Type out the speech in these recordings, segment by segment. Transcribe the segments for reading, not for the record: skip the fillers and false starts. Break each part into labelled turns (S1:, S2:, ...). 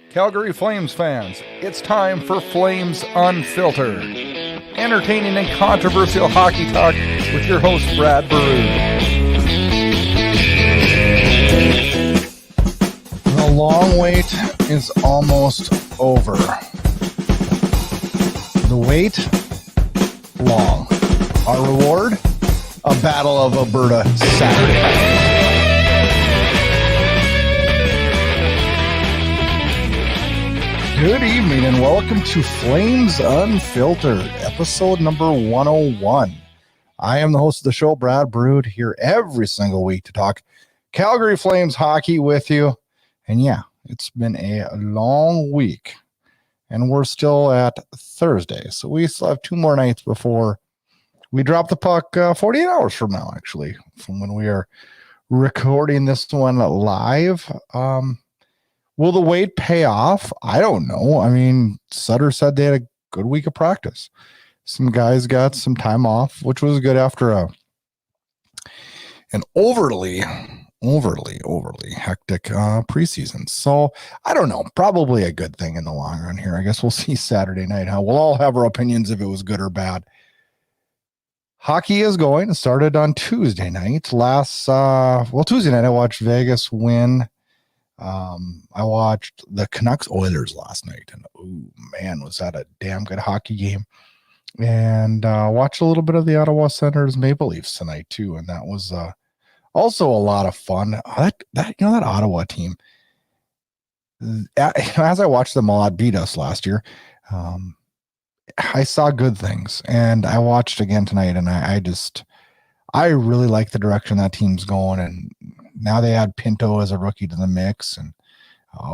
S1: Calgary Flames fans, it's time for Flames Unfiltered. Entertaining and controversial hockey talk with your host, Brad Burud.
S2: The long wait is almost over. The wait, long. Our reward, a Battle of Alberta Saturday. Good evening and welcome to Flames Unfiltered, episode number 101. I am the host of the show, Brad Burud, here every single week to talk Calgary Flames hockey with you. And yeah, it's been a long week and we're still at Thursday. So we still have 2 more nights before we drop the puck 48 hours from now, actually, from when we are recording this one live. Will the wait pay off? I don't know. I mean, Sutter said they had a good week of practice. Some guys got some time off, which was good after an overly hectic preseason. So I don't know. Probably a good thing in the long run here. I guess we'll see Saturday night how we'll all have our opinions if it was good or bad. Hockey is going. It started on Tuesday night. Tuesday night I watched Vegas win. I watched the Canucks Oilers last night, and oh man, was that a damn good hockey game. And watched a little bit of the Ottawa Senators Maple Leafs tonight too, and that was also a lot of fun. That Ottawa team, as I watched them a lot beat us last year, I saw good things, and I watched again tonight, and I really like the direction that team's going. And now they add Pinto as a rookie to the mix, and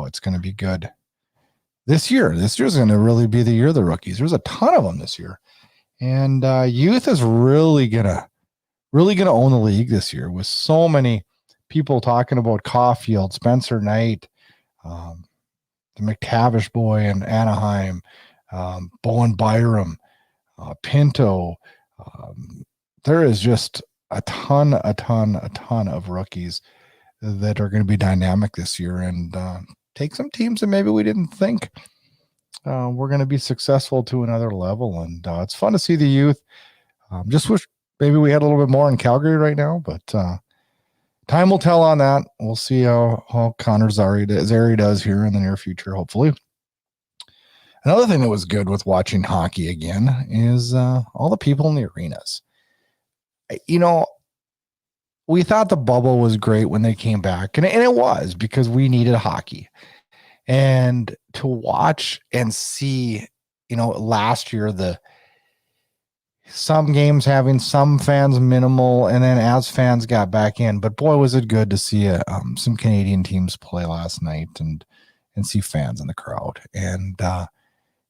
S2: it's going to be good. This year is going to really be the year of the rookies. There's a ton of them this year, and youth is really gonna own the league this year, with so many people talking about Caulfield, Spencer Knight, the McTavish boy in Anaheim, Bowen Byram, Pinto. There is just a ton of rookies that are going to be dynamic this year, and take some teams that maybe we didn't think were going to be successful to another level. And it's fun to see the youth. Just wish maybe we had a little bit more in Calgary right now, but time will tell on that. We'll see how Connor Zary does here in the near future, hopefully. Another thing that was good with watching hockey again is all the people in the arenas. We thought the bubble was great when they came back, and it was, because we needed hockey. And to watch and see, last year, some games having some fans minimal, and then as fans got back in, but boy, was it good to see some Canadian teams play last night and see fans in the crowd. And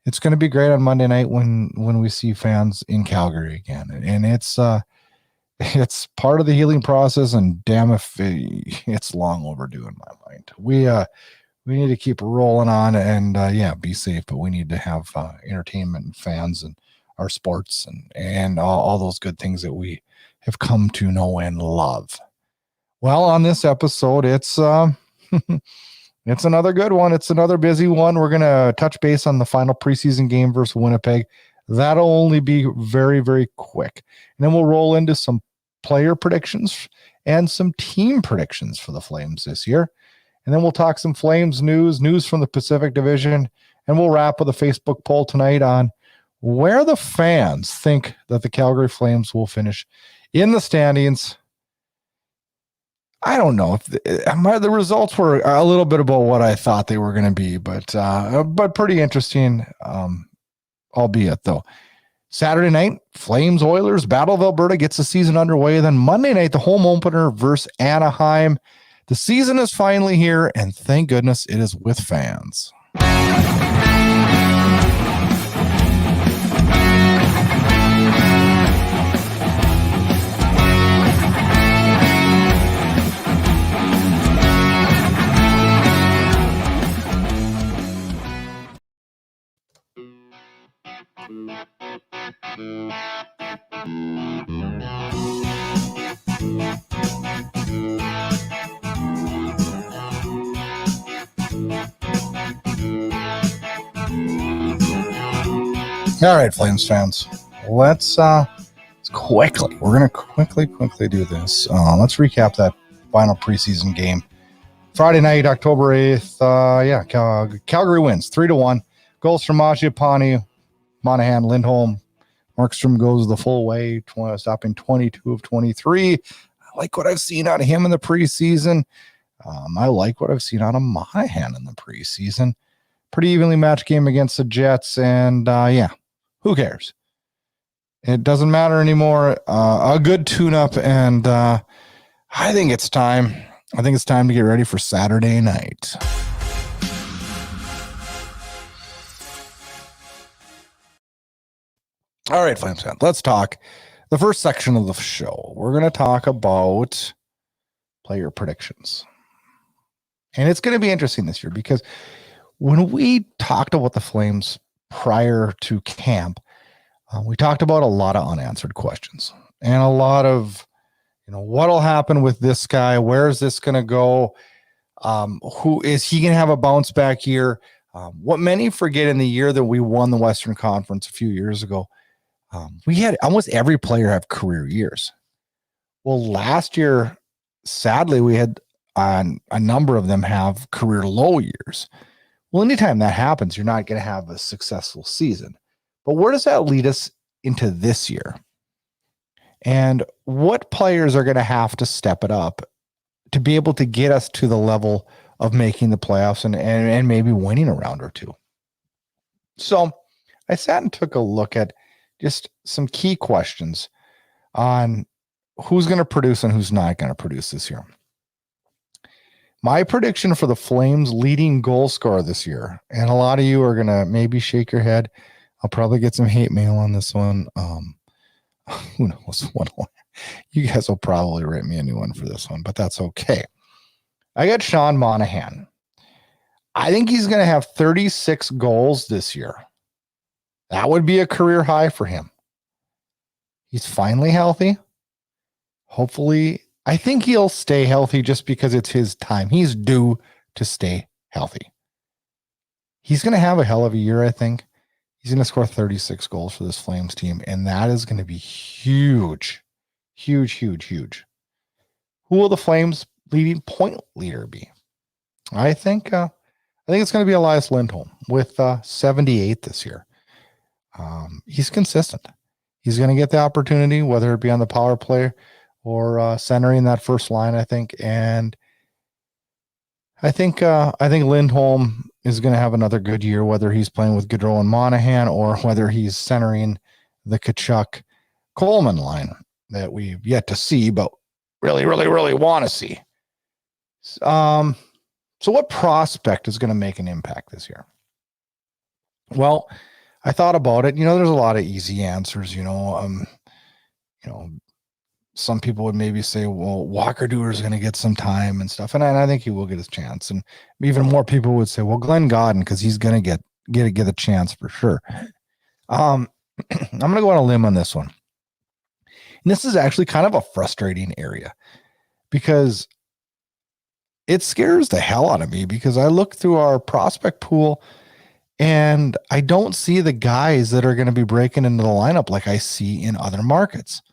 S2: it's going to be great on Monday night when we see fans in Calgary again. And it's part of the healing process, and damn if it's long overdue in my mind. We need to keep rolling on and be safe, but we need to have entertainment and fans and our sports and all those good things that we have come to know and love. Well, on this episode, it's it's another good one. It's another busy one. We're going to touch base on the final preseason game versus Winnipeg. That'll only be very, very quick. And then we'll roll into some player predictions and some team predictions for the Flames this year. And then we'll talk some Flames news from the Pacific Division. And we'll wrap with a Facebook poll tonight on where the fans think that the Calgary Flames will finish in the standings. I don't know if the results were a little bit about what I thought they were going to be, but pretty interesting, albeit though. Saturday night, Flames Oilers, Battle of Alberta gets the season underway. Then Monday night, the home opener versus Anaheim. The season is finally here, and thank goodness it is with fans. All right, Flames fans, let's quickly, we're going to quickly do this. Let's recap that final preseason game. Friday night, October 8th, Calgary wins 3-1. Goals from Mangiapane, Monahan, Lindholm. Markstrom goes the full way, stopping 22 of 23. I like what I've seen out of him in the preseason. I like what I've seen out of Monahan in the preseason. Pretty evenly matched game against the Jets, and who cares? It doesn't matter anymore. A good tune-up, and I think it's time. I think it's time to get ready for Saturday night. All right, Flames fans, let's talk the first section of the show. We're going to talk about player predictions. And it's going to be interesting this year because when we talked about the Flames prior to camp, we talked about a lot of unanswered questions and a lot of, what'll happen with this guy? Where is this going to go? Who is he going to have a bounce back year? What many forget, in the year that we won the Western Conference a few years ago, we had almost every player have career years. Well, last year, sadly, we had a number of them have career low years. Well, anytime that happens, you're not going to have a successful season. But where does that lead us into this year? And what players are going to have to step it up to be able to get us to the level of making the playoffs and maybe winning a round or two? So I sat and took a look at just some key questions on who's going to produce and who's not going to produce this year. My prediction for the Flames leading goal scorer this year, and a lot of you are going to maybe shake your head. I'll probably get some hate mail on this one. Who knows what? You guys will probably write me a new one for this one, but that's okay. I got Sean Monahan. I think he's going to have 36 goals this year. That would be a career high for him. He's finally healthy. Hopefully, I think he'll stay healthy just because it's his time. He's due to stay healthy. He's going to have a hell of a year, I think. He's going to score 36 goals for this Flames team, and that is going to be huge. Huge, huge, huge. Who will the Flames leading point leader be? I think it's going to be Elias Lindholm with 78 this year. He's consistent. He's going to get the opportunity, whether it be on the power play or centering that first line, I think. And I think Lindholm is going to have another good year, whether he's playing with Gaudreau and Monahan or whether he's centering the Kachuk-Coleman line that we've yet to see, but really, really, really want to see. So what prospect is going to make an impact this year? Well, I thought about it. There's a lot of easy answers. Some people would maybe say, well, Walker Duehr is going to get some time and stuff. And I think he will get his chance. And even more people would say, well, Glenn Godden, because he's going to get a chance for sure. I'm going to go on a limb on this one. And this is actually kind of a frustrating area because it scares the hell out of me because I look through our prospect pool and I don't see the guys that are going to be breaking into the lineup like I see in other markets.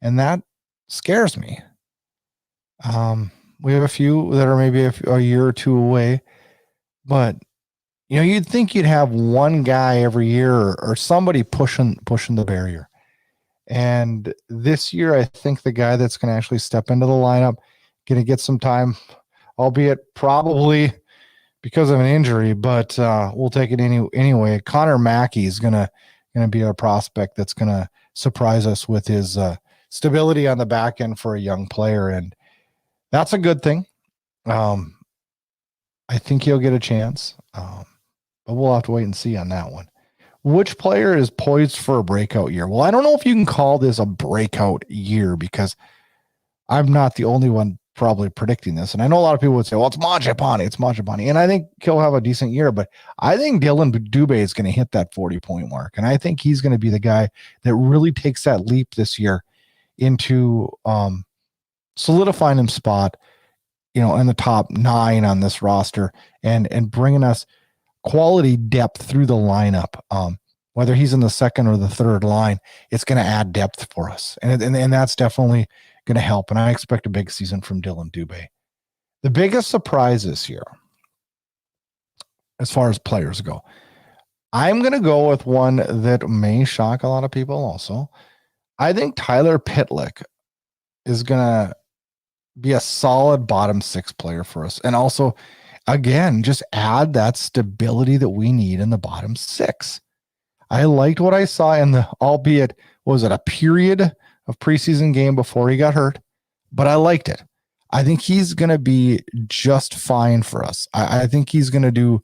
S2: And that scares me. We have a few that are maybe a year or two away, but you'd think you'd have one guy every year or somebody pushing the barrier. And this year, I think the guy that's going to actually step into the lineup, going to get some time, albeit probably because of an injury, but we'll take it anyway. Connor Mackey is going to going to be a prospect that's going to surprise us with his stability on the back end for a young player. And that's a good thing. I think he'll get a chance, but we'll have to wait and see on that one. Which player is poised for a breakout year? Well, I don't know if you can call this a breakout year because I'm not the only one probably predicting this. And I know a lot of people would say, well, it's Mangiapane. And I think he'll have a decent year, but I think Dylan Dubé is going to hit that 40-point mark. And I think he's going to be the guy that really takes that leap this year into solidifying his spot, in the top 9 on this roster and bringing us quality depth through the lineup. Whether he's in the second or the third line, it's going to add depth for us. And that's definitely going to help. And I expect a big season from Dylan Dubé. The biggest surprise this year, as far as players go, I'm going to go with one that may shock a lot of people also. I think Tyler Pitlick is going to be a solid bottom 6 player for us. And also, again, just add that stability that we need in the bottom 6. I liked what I saw in the, albeit, was it a period of preseason game before he got hurt, but I liked it. I think he's going to be just fine for us. I think he's going to do,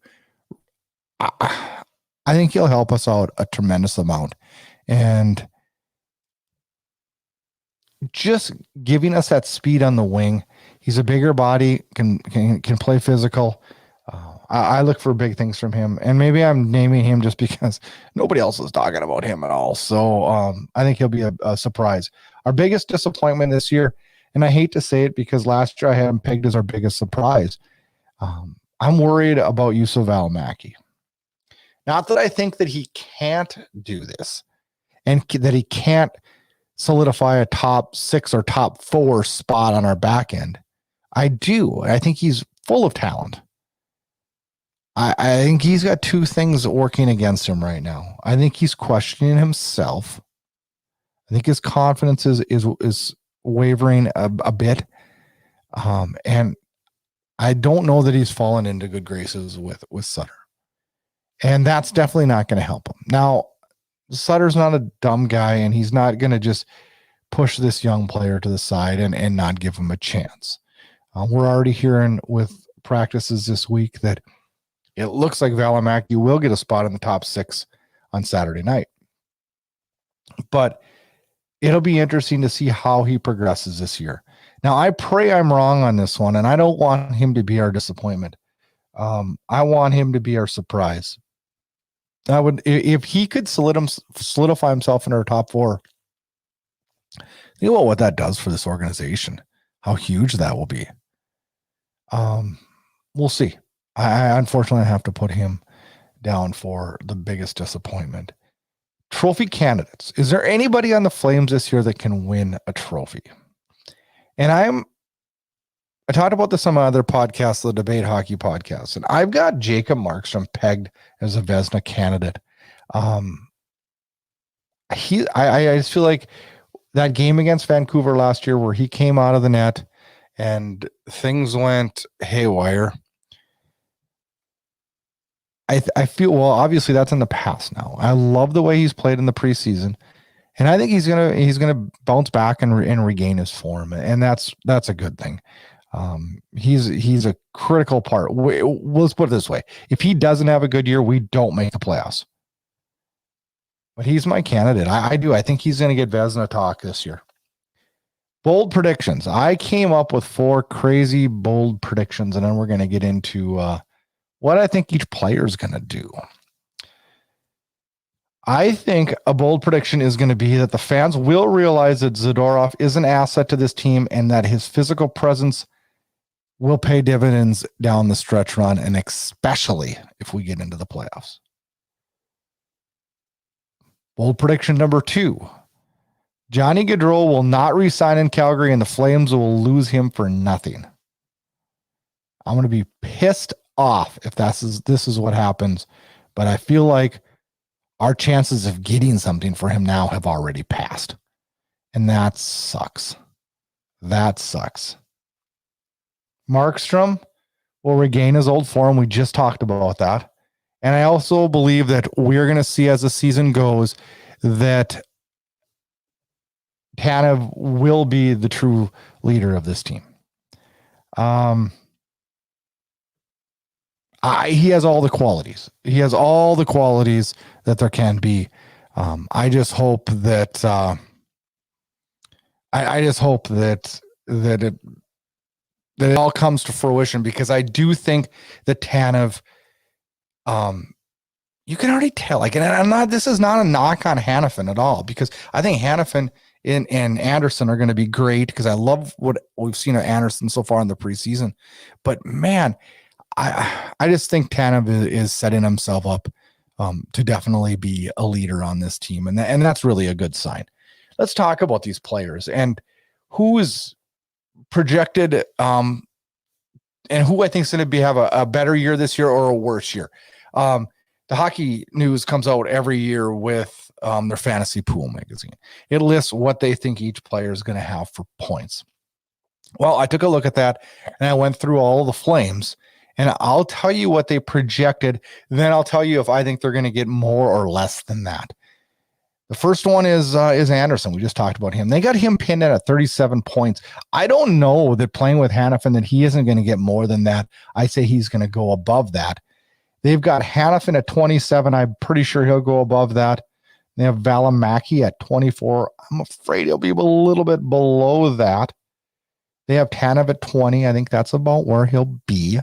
S2: I think he'll help us out a tremendous amount. And just giving us that speed on the wing. He's a bigger body, can play physical. I look for big things from him, and maybe I'm naming him just because nobody else is talking about him at all. So I think he'll be a surprise. Our biggest disappointment this year, and I hate to say it because last year I had him pegged as our biggest surprise. I'm worried about Yusuf Valimaki. Not that I think that he can't do this and that he can't solidify a top 6 or top 4 spot on our back end. I do. I think he's full of talent. I think he's got 2 things working against him right now. I think he's questioning himself. I think his confidence is wavering a bit. And I don't know that he's fallen into good graces with Sutter. And that's definitely not going to help him. Now, Sutter's not a dumb guy, and he's not going to just push this young player to the side and not give him a chance. We're already hearing with practices this week that it looks like Valimaki will get a spot in the top 6 on Saturday night. But it'll be interesting to see how he progresses this year. Now, I pray I'm wrong on this one, and I don't want him to be our disappointment. I want him to be our surprise. I would, if he could solidify himself in our top 4. Think about what that does for this organization. How huge that will be. We'll see. I unfortunately have to put him down for the biggest disappointment. Trophy candidates. Is there anybody on the Flames this year that can win a trophy? And I talked about this on my other podcast, the Debate Hockey podcast, and I've got Jacob Markstrom pegged as a Vezina candidate. I just feel like that game against Vancouver last year where he came out of the net and things went haywire. I feel, well, obviously that's in the past now. I love the way he's played in the preseason, and I think he's gonna bounce back and regain his form, and that's a good thing. He's a critical part. Let's put it this way: if he doesn't have a good year, we don't make the playoffs. But he's my candidate. I do. I think he's going to get Vezina talk this year. Bold predictions. I came up with 4 crazy bold predictions, and then we're going to get into what I think each player is going to do. I think a bold prediction is going to be that the fans will realize that Zadorov is an asset to this team and that his physical presence will pay dividends down the stretch run, and especially if we get into the playoffs. Bold prediction number 2. Johnny Gaudreau will not re-sign in Calgary, and the Flames will lose him for nothing. I'm going to be pissed off if this is what happens, but I feel like our chances of getting something for him now have already passed, and that sucks. That sucks. Markstrom will regain his old form. We just talked about that. And I also believe that we're going to see as the season goes that Tanev will be the true leader of this team. He has all the qualities. He has all the qualities that there can be. I just hope that I just hope that it all comes to fruition, because I do think that Tanev, you can already tell. Like, and I'm not. This is not a knock on Hanifin at all, because I think Hanifin and Anderson are going to be great, because I love what we've seen of Anderson so far in the preseason. But man, I just think Tanev is setting himself up to definitely be a leader on this team, and that's really a good sign. Let's talk about these players and who is projected, and who I think is going to have a better year this year or a worse year. The Hockey News comes out every year with their fantasy pool magazine. It lists what they think each player is going to have for points. Well, I took a look at that, and I went through all the Flames, and I'll tell you what they projected. Then I'll tell you if I think they're going to get more or less than that. The first one is Anderson. We just talked about him. They got him pinned at 37 points. I don't know that playing with Hanifin that he isn't going to get more than that. I say he's going to go above that. They've got Hanifin at 27. I'm pretty sure he'll go above that. They have Valimaki at 24. I'm afraid he'll be a little bit below that. They have Tanev at 20. I think that's about where he'll be.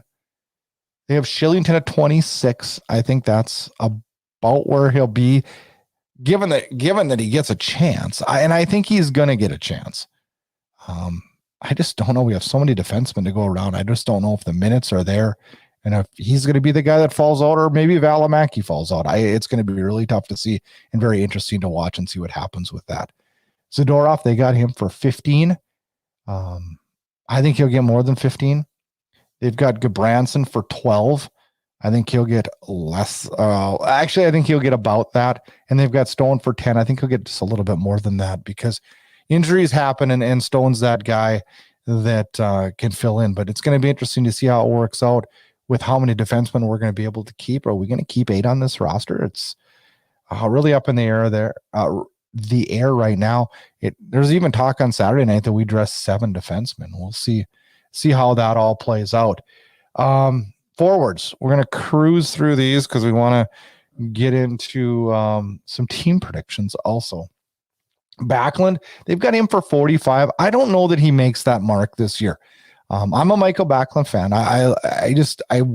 S2: They have Shillington at 26. I think that's about where he'll be, given that he gets a chance. I think he's going to get a chance. I just don't know. We have so many defensemen to go around. I just don't know if the minutes are there, and if he's going to be the guy that falls out, or maybe Valimaki falls out. It's going to be really tough to see and very interesting to watch and see what happens with that. Zadorov, they got him for 15. I think he'll get more than 15. They've got Gabranson for 12. I think he'll get less. Actually, I think he'll get about that. And they've got Stone for 10. I think he'll get just a little bit more than that, because injuries happen, and Stone's that guy that can fill in. But it's going to be interesting to see how it works out with how many defensemen we're going to be able to keep. Are we going to keep 8 on this roster? It's really up in the air there. The air right now. There's even talk on Saturday night that we dress 7 defensemen. We'll see how that all plays out. Forwards, we're going to cruise through these because we want to get into some team predictions also. Backlund, they've got him for 45. I don't know that he makes that mark this year. I'm a Michael Backlund fan. I'm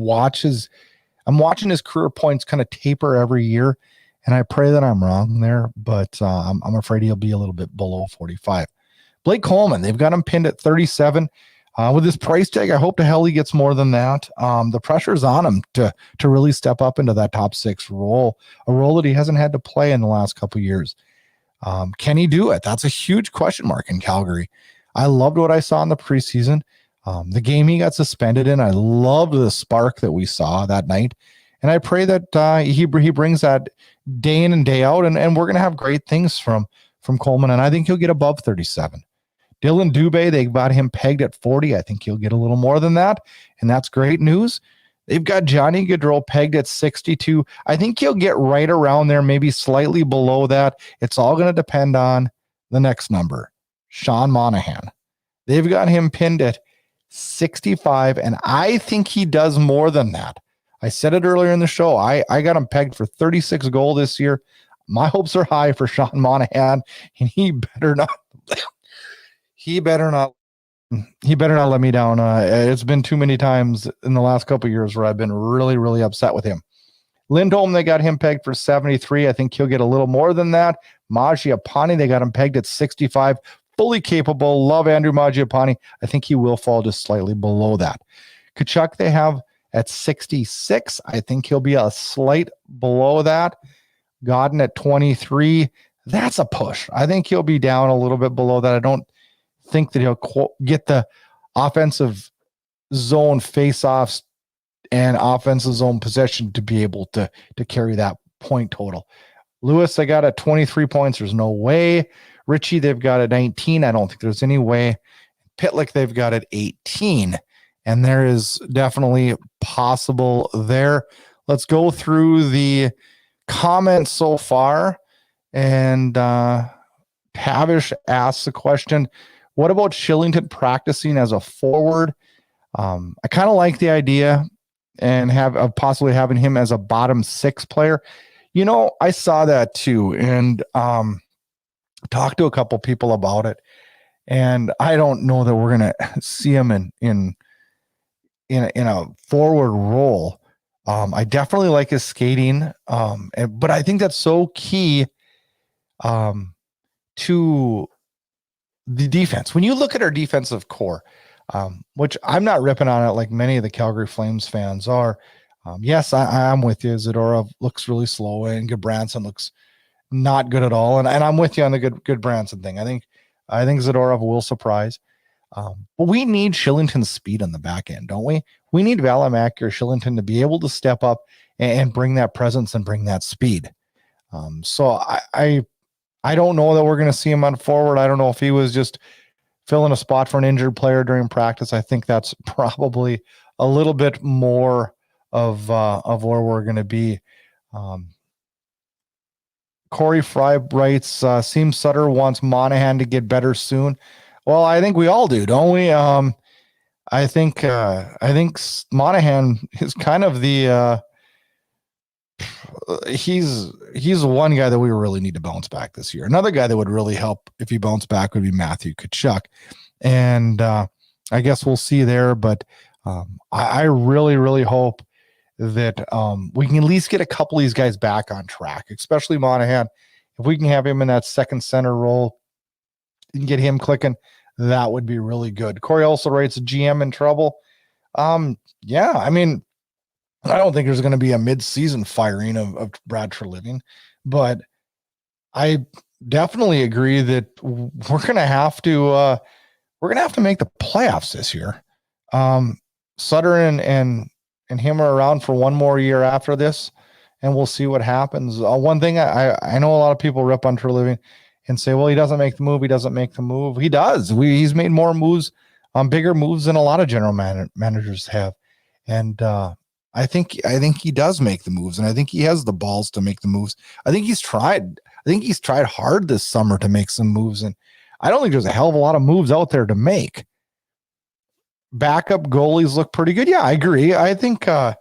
S2: watching his career points kind of taper every year, and I pray that I'm wrong there, but I'm afraid he'll be a little bit below 45. Blake Coleman, they've got him pinned at 37. With his price tag, I hope to hell he gets more than that. The pressure's on him to really step up into that top 6 role, a role that he hasn't had to play in the last couple of years. Can he do it? That's a huge question mark in Calgary. I loved what I saw in the preseason. The game he got suspended in, I loved the spark that we saw that night. And I pray that he brings that day in and day out, and we're going to have great things from Coleman, and I think he'll get above 37. Dylan Dubé, they got him pegged at 40. I think he'll get a little more than that, and that's great news. They've got Johnny Gaudreau pegged at 62. I think he'll get right around there, maybe slightly below that. It's all going to depend on the next number, Sean Monahan. They've got him pinned at 65, and I think he does more than that. I said it earlier in the show. I got him pegged for 36 goals this year. My hopes are high for Sean Monahan, and he better not let me down. It's been too many times in the last couple of years where I've been really, really upset with him. Lindholm, they got him pegged for 73. I think he'll get a little more than that. Mangiapane, they got him pegged at 65. Fully capable. Love Andrew Mangiapane. I think he will fall just slightly below that. Kachuk, they have at 66. I think he'll be a slight below that. Godden at 23. That's a push. I think he'll be down a little bit below that. I don't think that he'll get the offensive zone face-offs and offensive zone possession to be able to carry that point total. Lewis, I got at 23 points. There's no way. Richie, they've got at 19. I don't think there's any way. Pitlick, they've got at 18. And there is definitely possible there. let's go through the comments so far. And Tavish asks the question, what about Shillington practicing as a forward? I kind of like the idea and of possibly having him as a bottom six player. You know, I saw that too, and talked to a couple people about it. And I don't know that we're gonna see him in a forward role. I definitely like his skating, but I think that's so key to the defense. When you look at our defensive core, which I'm not ripping on it like many of the Calgary Flames fans are. Yes, I'm with you. Zadorov looks really slow, and Goodbranson looks not good at all. And I'm with you on the Goodbranson thing. I think Zadorov will surprise. But we need Shillington's speed on the back end, don't we? We need Valimak or Shillington to be able to step up and bring that presence and bring that speed. So I don't know that we're going to see him on forward. I don't know if he was just filling a spot for an injured player during practice. I think that's probably a little bit more of where we're going to be. Corey Fry writes, seems Sutter wants Monahan to get better soon. Well, I think we all do, don't we? I think Monahan is kind of the he's one guy that we really need to bounce back this year. Another guy that would really help if he bounced back would be Matthew Tkachuk. And I guess we'll see there, but I really, really hope that we can at least get a couple of these guys back on track, especially Monahan. If we can have him in that second center role and get him clicking, that would be really good. Corey also writes GM in trouble. Yeah, I mean, I don't think there's going to be a mid-season firing of Brad Treliving, but I definitely agree that we're going to have to make the playoffs this year. Sutter and him are around for one more year after this, and we'll see what happens. One thing I know a lot of people rip on Treliving and say, well, he doesn't make the move. He doesn't make the move. He does. He's made more moves, bigger moves than a lot of general managers have. And I think he does make the moves, and I think he has the balls to make the moves. I think he's tried hard this summer to make some moves, and I don't think there's a hell of a lot of moves out there to make. Backup goalies look pretty good. Yeah, I agree. I think we're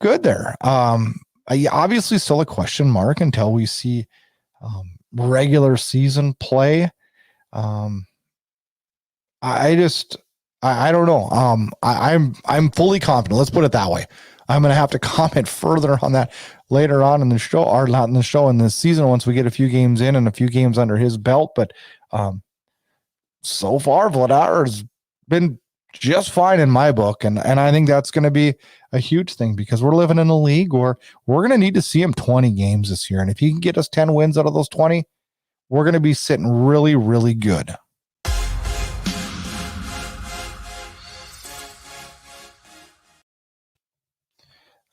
S2: good there. Obviously still a question mark until we see regular season play. I don't know. I'm fully confident. Let's put it that way. I'm going to have to comment further on that later on in the show, or not in the show, in this season, once we get a few games in and a few games under his belt. But so far, Vladar has been just fine in my book. And I think that's going to be a huge thing, because we're living in a league where we're going to need to see him 20 games this year. And if he can get us 10 wins out of those 20, we're going to be sitting really, really good.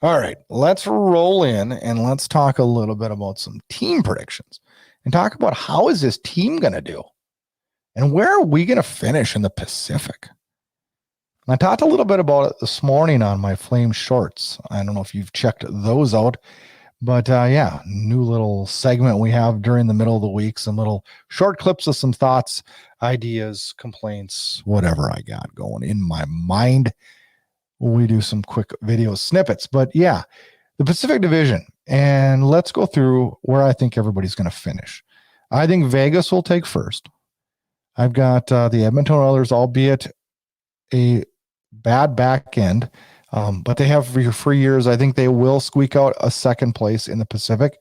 S2: All right, let's roll in and let's talk a little bit about some team predictions and talk about how is this team going to do and where are we going to finish in the Pacific. I talked a little bit about it this morning on my Flame Shorts. I don't know if you've checked those out, but yeah, new little segment we have during the middle of the week, some little short clips of some thoughts, ideas, complaints, whatever I got going in my mind. We do some quick video snippets, but yeah, the Pacific Division, and let's go through where I think everybody's going to finish. I think Vegas will take first. I've got the Edmonton Oilers, albeit a bad back end, but they have for years. I think they will squeak out a second place in the Pacific.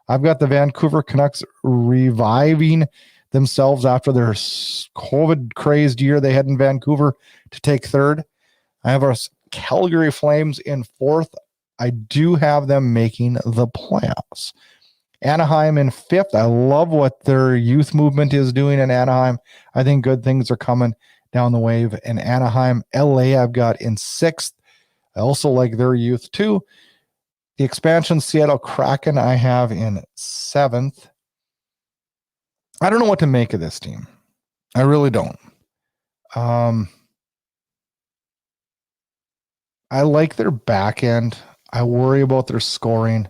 S2: I've got the Vancouver Canucks reviving themselves after their COVID crazed year they had in Vancouver to take third. I have our Calgary Flames in fourth. I do have them making the playoffs. Anaheim in fifth. I love what their youth movement is doing in Anaheim. I think good things are coming down the wave in Anaheim. LA I've got in sixth. I also like their youth too. The expansion Seattle Kraken I have in seventh. I don't know what to make of this team. I really don't. I like their back end. I worry about their scoring,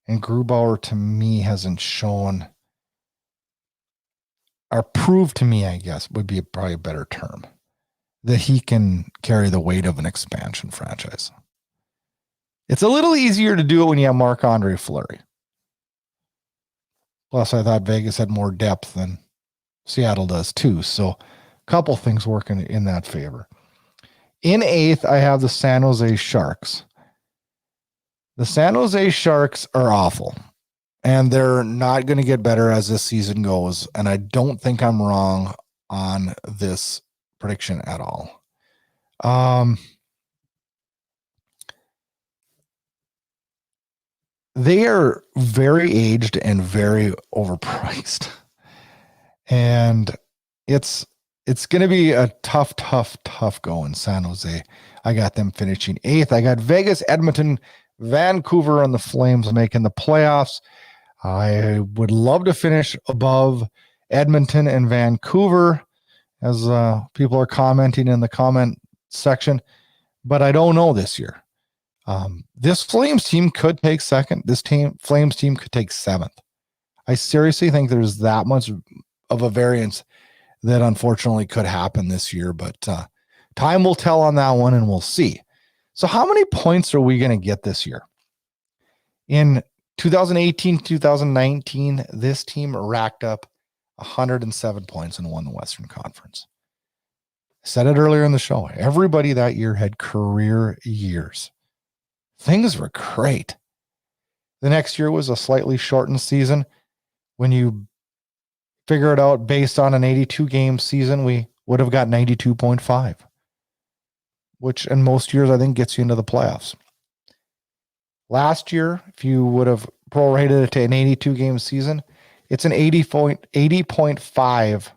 S2: and Grubauer to me hasn't shown, or proved to me, I guess, would be probably a better term, that he can carry the weight of an expansion franchise. It's a little easier to do it when you have Marc-Andre Fleury. Plus, I thought Vegas had more depth than Seattle does too. So a couple things working in that favor. In 8th, I have the San Jose Sharks. The San Jose Sharks are awful, and they're not going to get better as this season goes. And I don't think I'm wrong on this prediction at all. They are very aged and very overpriced. And it's going to be a tough go in San Jose. I got them finishing 8th. I got Vegas, Edmonton, Vancouver, and the Flames making the playoffs. I would love to finish above Edmonton and Vancouver, as people are commenting in the comment section, but I don't know this year. This Flames team could take 2nd. This Flames team could take 7th. I seriously think there's that much of a variance that unfortunately could happen this year, but time will tell on that one, and we'll see. So how many points are we going to get this year? In 2018, 2019, this team racked up 107 points and won the Western Conference. I said it earlier in the show. Everybody that year had career years. Things were great. The next year was a slightly shortened season. When you figure it out based on an 82-game season, we would have got 92.5, which in most years I think gets you into the playoffs. Last year, if you would have prorated it to an 82-game season, it's an 80.5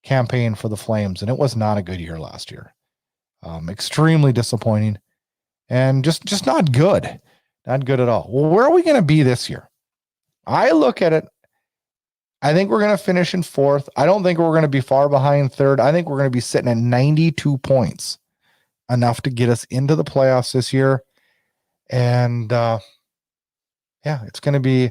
S2: campaign for the Flames, and it was not a good year last year. Extremely disappointing, and just not good. Not good at all. Well, where are we going to be this year? I look at it, I think we're going to finish in 4th. I don't think we're going to be far behind 3rd. I think we're going to be sitting at 92 points, enough to get us into the playoffs this year. And it's going to be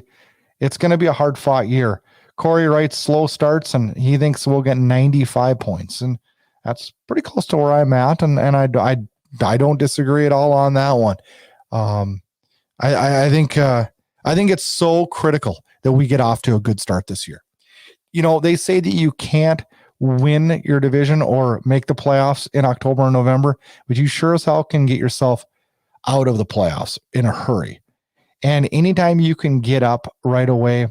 S2: a hard fought year. Corey writes slow starts, and he thinks we'll get 95 points, and that's pretty close to where I'm at. And I don't disagree at all on that one. I think it's so critical that we get off to a good start this year. You know, they say that you can't win your division or make the playoffs in October or November, but you sure as hell can get yourself out of the playoffs in a hurry. And anytime you can get up right away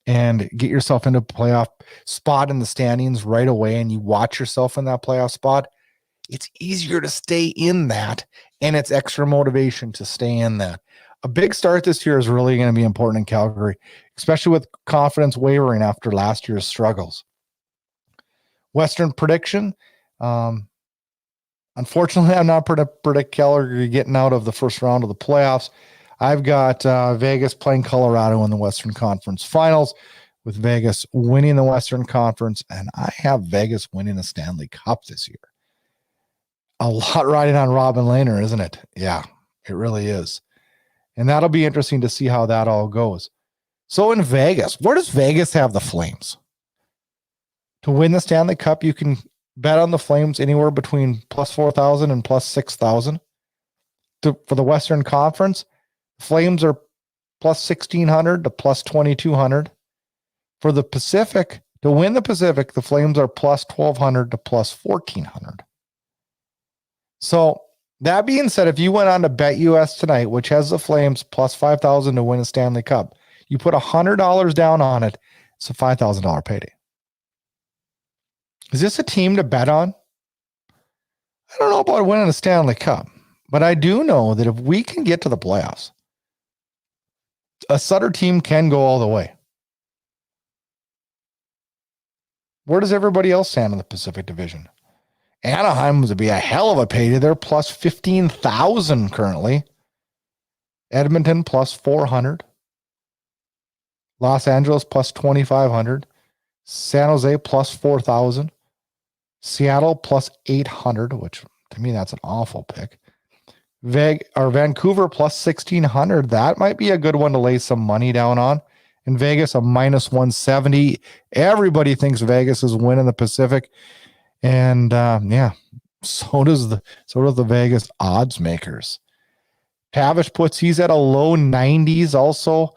S2: and get yourself into a playoff spot in the standings right away, and you watch yourself in that playoff spot, it's easier to stay in that, and it's extra motivation to stay in that. A big start this year is really going to be important in Calgary, especially with confidence wavering after last year's struggles. Western prediction. Unfortunately, I'm not predict Calgary getting out of the first round of the playoffs. I've got Vegas playing Colorado in the Western Conference Finals, with Vegas winning the Western Conference, and I have Vegas winning the Stanley Cup this year. A lot riding on Robin Lehner, isn't it? Yeah, it really is. And that'll be interesting to see how that all goes. So in Vegas, where does Vegas have the Flames? To win the Stanley Cup, you can bet on the Flames anywhere between plus 4,000 and plus 6,000. For the Western Conference, Flames are plus 1,600 to plus 2,200. For the Pacific, to win the Pacific, the Flames are plus 1,200 to plus 1,400. So that being said, if you went on to Bet US tonight, which has the Flames plus 5,000 to win a Stanley Cup, you put $100 down on it, it's a $5,000 payday. Is this a team to bet on? I don't know about winning a Stanley Cup, but I do know that if we can get to the playoffs, a Sutter team can go all the way. Where does everybody else stand in the Pacific Division? Anaheim would be a hell of a payday. They're plus 15,000 currently. Edmonton plus 400. Los Angeles plus 2,500. San Jose plus 4,000. Seattle plus 800, which to me that's an awful pick. Vancouver plus 1,600. That might be a good one to lay some money down on. In Vegas, a minus 170. Everybody thinks Vegas is winning the Pacific. And so does the Vegas odds makers. Tavish he's at a low 90s also.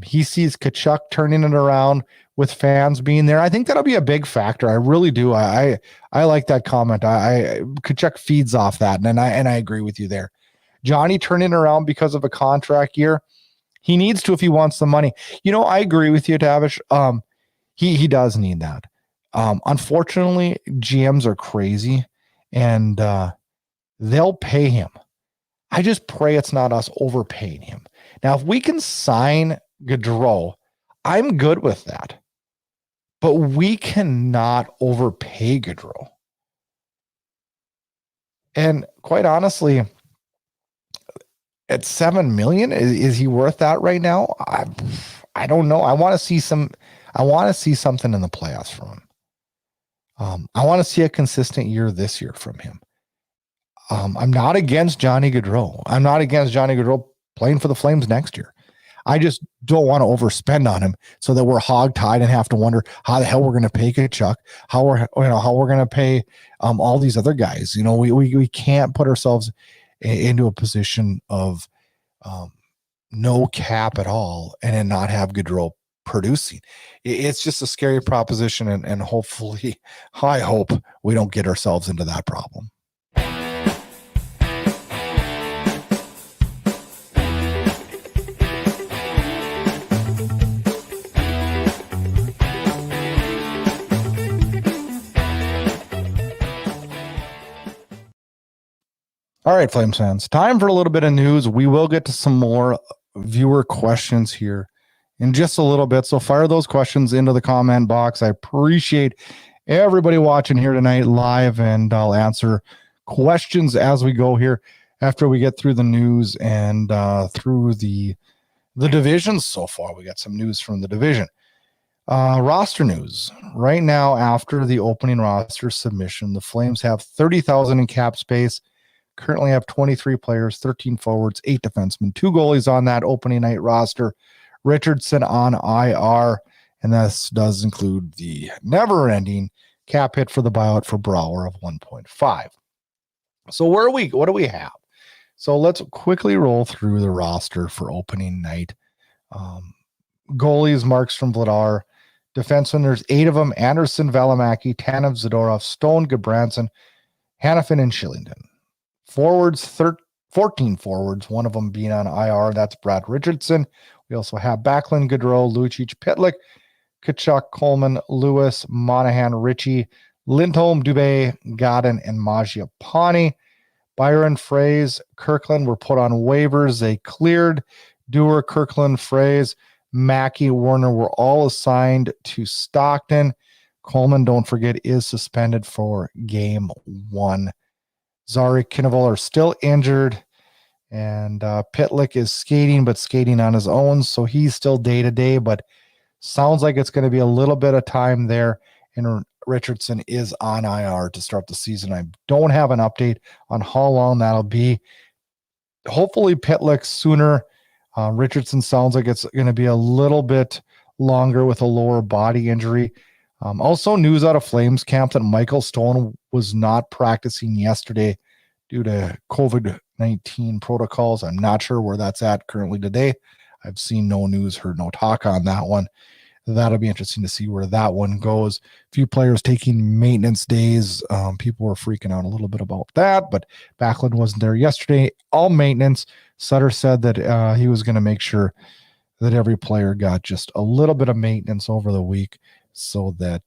S2: He sees Tkachuk turning it around with fans being there. I think that'll be a big factor. I really do. I like that comment. Tkachuk feeds off that, and I agree with you there. Johnny turning around because of a contract year. He needs to if he wants the money. I agree with you, Tavish. He does need that. Unfortunately, GMs are crazy, and they'll pay him. I just pray it's not us overpaying him. Now, if we can sign Gaudreau, I'm good with that. But we cannot overpay Gaudreau. And quite honestly, at $7 million, is he worth that right now? I don't know. I want to see something in the playoffs from him. I want to see a consistent year this year from him. I'm not against Johnny Gaudreau. I'm not against Johnny Gaudreau playing for the Flames next year. I just don't want to overspend on him so that we're hog-tied and have to wonder how the hell we're going to pay Tkachuk, how we're going to pay all these other guys. We can't put ourselves into a position of no cap at all and then not have Gaudreau producing. It's just a scary proposition, and hopefully, I hope we don't get ourselves into that problem. All right, Flames fans, time for a little bit of news. We will get to some more viewer questions here in just a little bit. So fire those questions into the comment box. I appreciate everybody watching here tonight live, and I'll answer questions as we go here after we get through the news and through the divisions so far. We got some news from the division. Roster news. Right now, after the opening roster submission, the Flames have 30,000 in cap space. Currently have 23 players, 13 forwards, 8 defensemen, 2 goalies on that opening night roster. Richardson on IR, and this does include the never-ending cap hit for the buyout for Brouwer of 1.5. So what do we have? So let's quickly roll through the roster for opening night. Goalies, Markstrom, Vladar. Defensemen, there's 8 of them: Anderson, Valimaki, Tanev, Zadorov, Stone, Gudbranson, Hannafin, and Shillington. Forwards, 14 forwards, one of them being on IR. That's Brad Richardson. We also have Backlund, Gaudreau, Lucic, Pitlick, Tkachuk, Coleman, Lewis, Monahan, Ritchie, Lindholm, Dubé, Godin, and Mangiapane. Byron, Fraze, Kirkland were put on waivers. They cleared. Dewar, Kirkland, Fraze, Mackey, Warner were all assigned to Stockton. Coleman, don't forget, is suspended for game 1. Zari, Kinnevall are still injured, and Pitlick is skating on his own, so he's still day-to-day, but sounds like it's going to be a little bit of time there, and Richardson is on IR to start the season. I don't have an update on how long that'll be. Hopefully Pitlick sooner. Richardson sounds like it's going to be a little bit longer with a lower body injury. Also news out of Flames camp that Michael Stone was not practicing yesterday due to COVID-19 protocols. I'm not sure where that's at currently today. I've seen no news, heard no talk on that one. That'll be interesting to see where that one goes. A few players taking maintenance days. People were freaking out a little bit about that, but Backlund wasn't there yesterday. All maintenance. Sutter said that he was going to make sure that every player got just a little bit of maintenance over the week, so that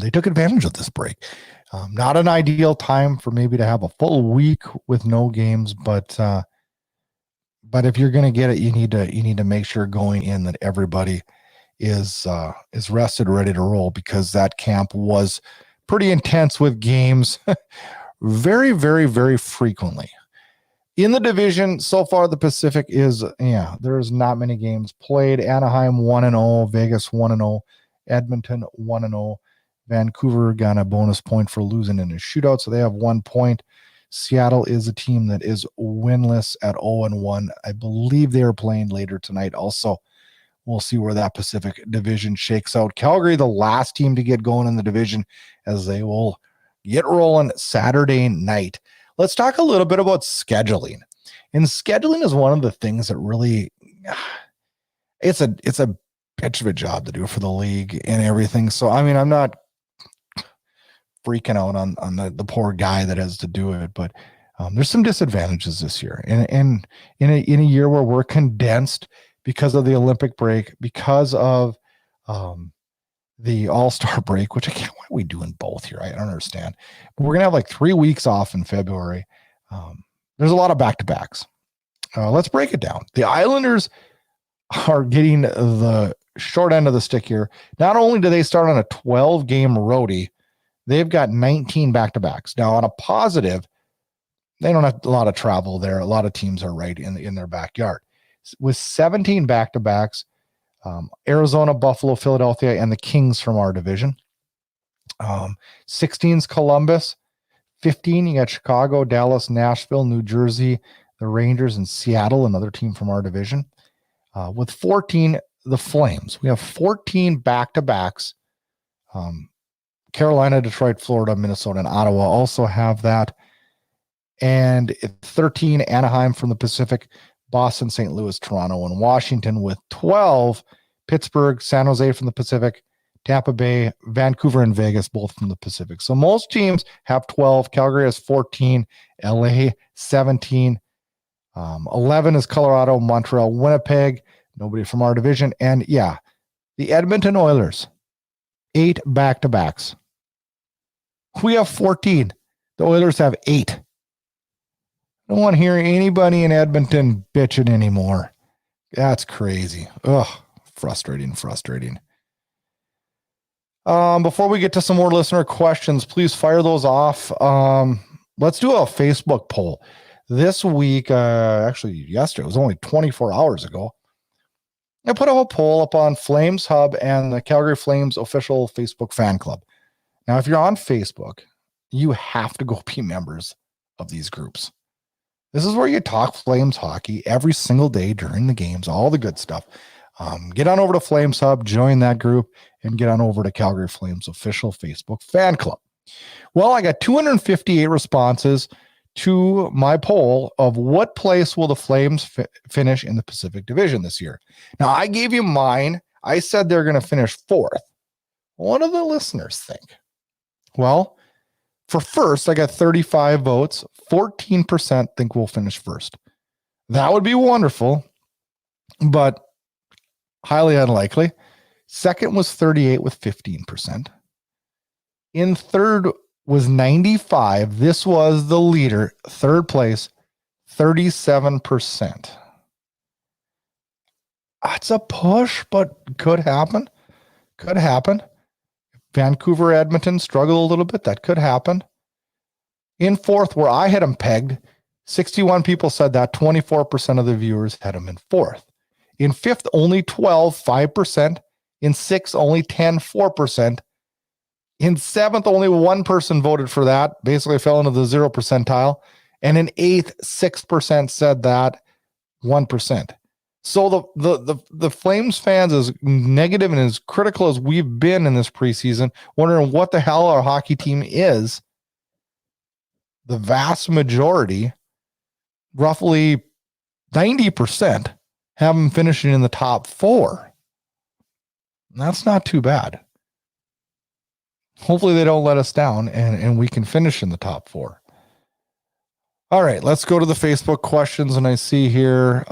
S2: they took advantage of this break. Not an ideal time for maybe to have a full week with no games, but if you're going to get it, you need to make sure going in that everybody is rested, ready to roll, because that camp was pretty intense with games very, very, very frequently. In the division, so far the Pacific is, there's not many games played. Anaheim 1-0, Vegas 1-0, Edmonton 1-0. Vancouver got a bonus point for losing in a shootout, so they have 1 point. Seattle is a team that is winless at 0-1. I believe they are playing later tonight also. We'll see where that Pacific division shakes out. Calgary, the last team to get going in the division, as they will get rolling Saturday night. Let's talk a little bit about scheduling. And scheduling is one of the things that really, it's a bitch of a job to do for the league and everything. So, I mean, I'm not freaking out on the poor guy that has to do it, but there's some disadvantages this year. And in a year where we're condensed because of the Olympic break, because of the All-Star break, which I can't, why are we doing both here? I don't understand. But we're going to have like 3 weeks off in February. There's a lot of back-to-backs. Let's break it down. The Islanders are getting the short end of the stick here. Not only do they start on a 12-game roadie, they've got 19 back-to-backs. Now, on a positive, they don't have a lot of travel there. A lot of teams are right in their backyard. With 17 back-to-backs, Arizona, Buffalo, Philadelphia, and the Kings from our division. 16 is Columbus. 15, you got Chicago, Dallas, Nashville, New Jersey, the Rangers, and Seattle, another team from our division. With 14, the Flames. We have 14 back-to-backs. Carolina, Detroit, Florida, Minnesota, and Ottawa also have that. And 13, Anaheim from the Pacific, Boston, St. Louis, Toronto, and Washington. With 12, Pittsburgh, San Jose from the Pacific, Tampa Bay, Vancouver, and Vegas, both from the Pacific. So most teams have 12. Calgary has 14. LA, 17. 11 is Colorado, Montreal, Winnipeg, nobody from our division. And yeah, the Edmonton Oilers, 8 back-to-backs. We have 14. The Oilers have 8. I don't want to hear anybody in Edmonton bitching anymore. That's crazy. Ugh, frustrating. Before we get to some more listener questions, please fire those off. Let's do a Facebook poll. This week, actually yesterday, it was only 24 hours ago, I put a poll up on Flames Hub and the Calgary Flames official Facebook fan club. Now, if you're on Facebook, you have to go be members of these groups. This is where you talk Flames hockey every single day during the games, all the good stuff. Get on over to Flames Hub, join that group, and get on over to Calgary Flames official Facebook fan club. Well, I got 258 responses to my poll of what place will the Flames finish in the Pacific Division this year. Now, I gave you mine. I said they're going to finish 4th. What do the listeners think? Well, for first, I got 35 votes. 14% think we'll finish first. That would be wonderful, but highly unlikely. Second was 38 with 15%. In third was 95. This was the leader. Third place, 37%. It's a push, but could happen. Could happen. Vancouver, Edmonton struggle a little bit. That could happen. In fourth, where I had them pegged, 61 people said that. 24% of the viewers had them in fourth. In fifth, only 12, 5%. In sixth, only 10, 4%. In seventh, only one person voted for that. Basically fell into the 0 percentile. And in eighth, 6% said that, 1%. So the Flames fans, as negative and as critical as we've been in this preseason, wondering what the hell our hockey team is, the vast majority, roughly 90%, have them finishing in the top 4. And that's not too bad. Hopefully they don't let us down and we can finish in the top 4. All right, let's go to the Facebook questions. And I see here,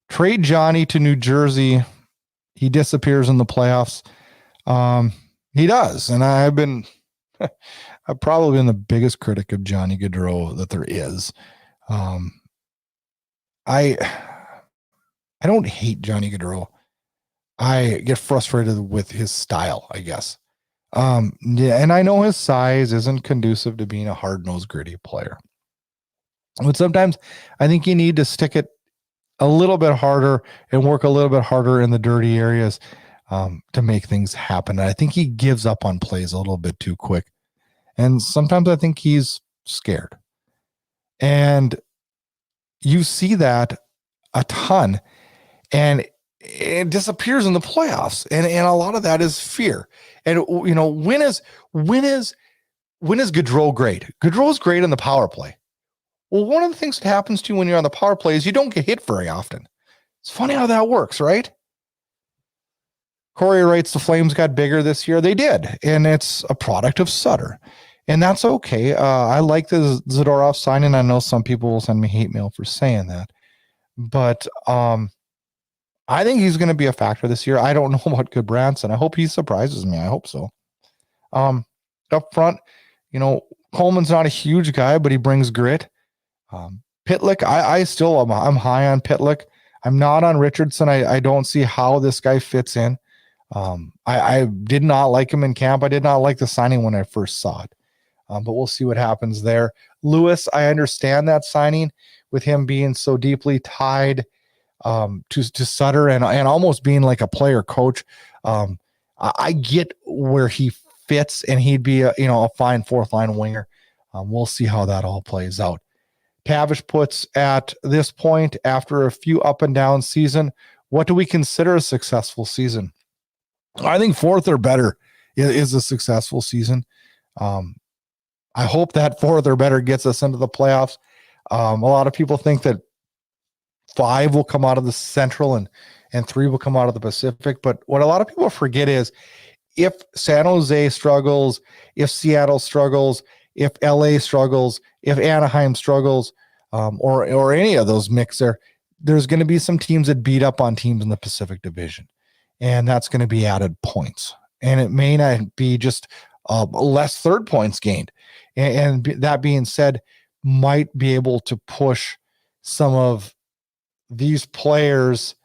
S2: trade Johnny to New Jersey. He disappears in the playoffs. He does. And I've probably been the biggest critic of Johnny Gaudreau that there is. I don't hate Johnny Gaudreau. I get frustrated with his style, I guess. And I know his size isn't conducive to being a hard-nosed, gritty player. But sometimes I think you need to stick it a little bit harder and work a little bit harder in the dirty areas to make things happen. And I think he gives up on plays a little bit too quick. And sometimes I think he's scared. And you see that a ton, and it disappears in the playoffs. And a lot of that is fear. And, when is Gaudreau great? Gaudreau's great in the power play. Well, one of the things that happens to you when you're on the power play is you don't get hit very often. It's funny how that works, right? Corey writes, the Flames got bigger this year. They did. And it's a product of Sutter. And that's okay. I like the Zadorov signing. I know some people will send me hate mail for saying that. But I think he's going to be a factor this year. I don't know about Goodbranson. I hope he surprises me. I hope so. Up front, Coleman's not a huge guy, but he brings grit. Pitlick, I'm high on Pitlick. I'm not on Richardson. I don't see how this guy fits in. I did not like him in camp. I did not like the signing when I first saw it. But we'll see what happens there. Lewis, I understand that signing with him being so deeply tied to Sutter and almost being like a player coach. I get where he fits, and he'd be a fine fourth line winger. We'll see how that all plays out. Tavish puts, at this point, after a few up and down season, what do we consider a successful season? I think fourth or better is a successful season. I hope that fourth or better gets us into the playoffs. A lot of people think that 5 will come out of the Central and 3 will come out of the Pacific. But what a lot of people forget is, if San Jose struggles, if Seattle struggles, if LA struggles, if Anaheim struggles, or any of those there's going to be some teams that beat up on teams in the Pacific Division. And that's going to be added points. And it may not be just less third points gained. And that being said, might be able to push some of these players,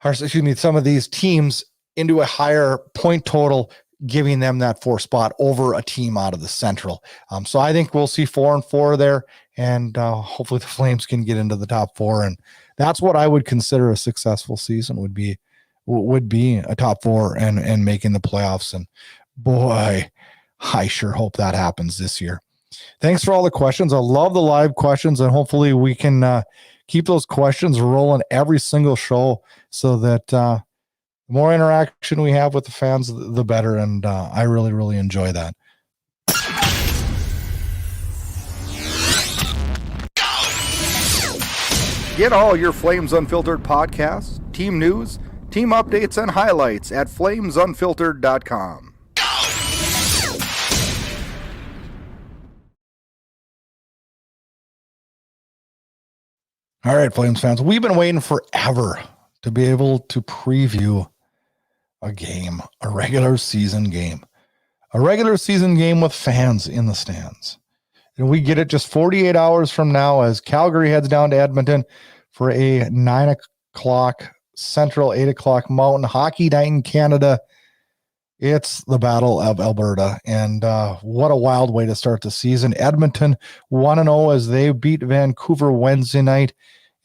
S2: some of these teams into a higher point total, giving them that 4 spot over a team out of the Central. So I think we'll see 4-4 there, and hopefully the Flames can get into the top 4. And that's what I would consider a successful season would be a top 4 and making the playoffs. And boy, I sure hope that happens this year. Thanks for all the questions. I love the live questions, and hopefully we can keep those questions rolling every single show so that the more interaction we have with the fans, the better. And I really, really enjoy that.
S1: Get all your Flames Unfiltered podcasts, team news, team updates, and highlights at flamesunfiltered.com.
S2: All right, Flames fans, we've been waiting forever to be able to preview a game, a regular season game with fans in the stands. And we get it just 48 hours from now as Calgary heads down to Edmonton for a 9 o'clock Central, 8 o'clock Mountain hockey night in Canada. It's the Battle of Alberta, and what a wild way to start the season. Edmonton 1-0 as they beat Vancouver Wednesday night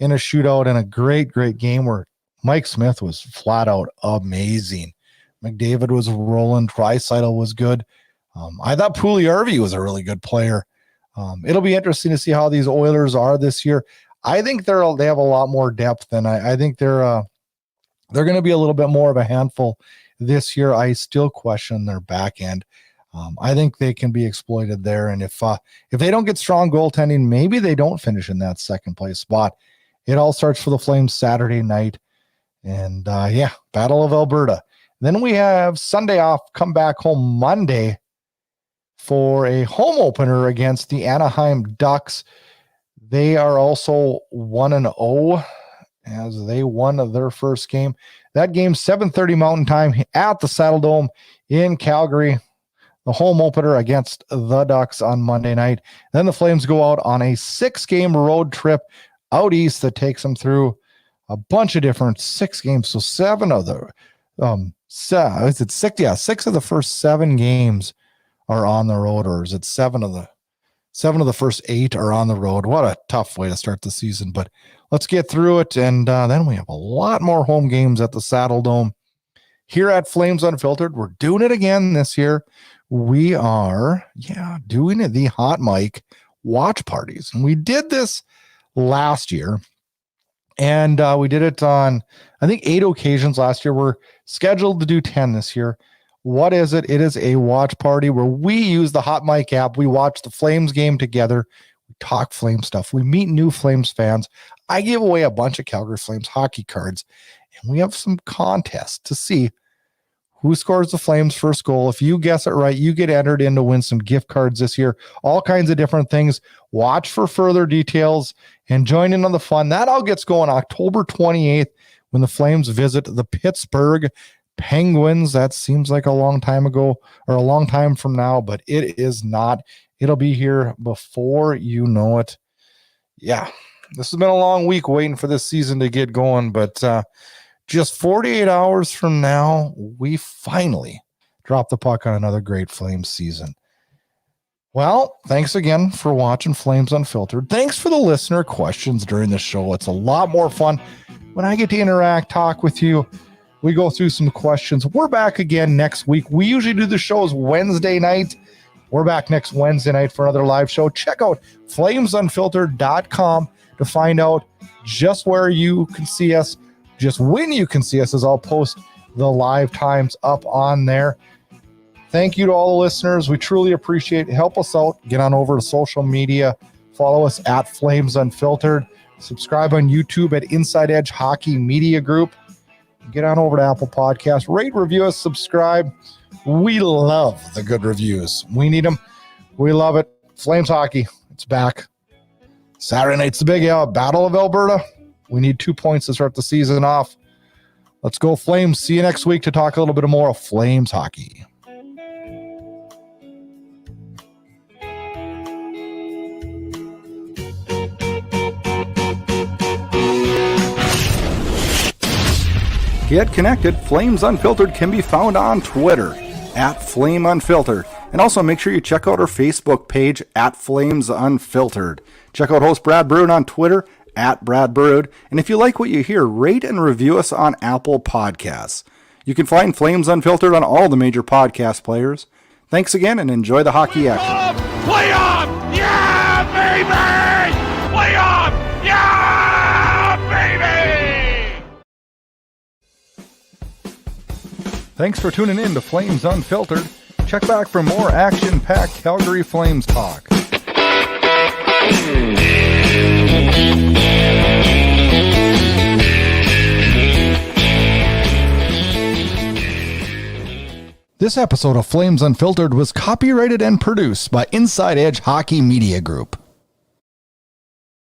S2: in a shootout, and a great, great game where Mike Smith was flat out amazing. McDavid was rolling. Draisaitl was good. I thought Puljujärvi was a really good player. It'll be interesting to see how these Oilers are this year. I think they have a lot more depth, and I think they're going to be a little bit more of a handful this year. I still question their back end. I think they can be exploited there, and if they don't get strong goaltending, maybe they don't finish in that second place spot. It all starts for the Flames Saturday night, and Battle of Alberta. Then we have Sunday off, come back home Monday for a home opener against the Anaheim Ducks. They are also 1-0 as they won their first game. That game, 7:30 Mountain Time at the Saddle Dome in Calgary. The home opener against the Ducks on Monday night. Then the Flames go out on a 6-game road trip out east that takes them through a bunch of different 6 games. So 7 of the is it 6? Yeah, 6 of the first 7 games are on the road, or is it 7 of the first 8 are on the road? What a tough way to start the season, but let's get through it. And then we have a lot more home games at the Saddle Dome here at Flames Unfiltered. We're doing it again this year we are, doing the HOTMIC watch parties. And we did this last year. And we did it on, I think, 8 occasions last year. We're scheduled to do 10 this year. What is it? It is a watch party where we use the HOTMIC app. We watch the Flames game together. We talk Flame stuff. We meet new Flames fans. I give away a bunch of Calgary Flames hockey cards. And we have some contests to see who scores the Flames' first goal. If you guess it right, you get entered in to win some gift cards this year. All kinds of different things. Watch for further details and join in on the fun. That all gets going October 28th when the Flames visit the Pittsburgh Penguins. That seems like a long time ago or a long time from now, but it is not. It'll be here before you know it. Yeah, this has been a long week waiting for this season to get going, but just 48 hours from now, we finally drop the puck on another great Flames season. Well, thanks again for watching Flames Unfiltered. Thanks for the listener questions during the show. It's a lot more fun when I get to interact, talk with you. We go through some questions. We're back again next week. We usually do the shows Wednesday night. We're back next Wednesday night for another live show. Check out flamesunfiltered.com to find out just where you can see us. Just when you can see us, as I'll post the live times up on there. Thank you to all the listeners. We truly appreciate it. Help us out. Get on over to social media. Follow us at Flames Unfiltered. Subscribe on YouTube at Inside Edge Hockey Media Group. Get on over to Apple Podcasts. Rate, review us, subscribe. We love the good reviews. We need them. We love it. Flames Hockey, it's back. Saturday night's the big Battle of Alberta. We need 2 points to start the season off. Let's go Flames. See you next week to talk a little bit more of Flames hockey.
S1: Get connected. Flames Unfiltered can be found on Twitter at Flame Unfiltered. And also make sure you check out our Facebook page at Flames Unfiltered. Check out host Brad Burud on Twitter at Brad Burud. And if you like what you hear, rate and review us on Apple Podcasts. You can find Flames Unfiltered on all the major podcast players. Thanks again and enjoy the hockey action.
S3: Play on! Yeah, baby! Play on! Yeah, baby!
S1: Thanks for tuning in to Flames Unfiltered. Check back for more action-packed Calgary Flames talk.
S2: This episode of Flames Unfiltered was copyrighted and produced by Inside Edge Hockey Media Group.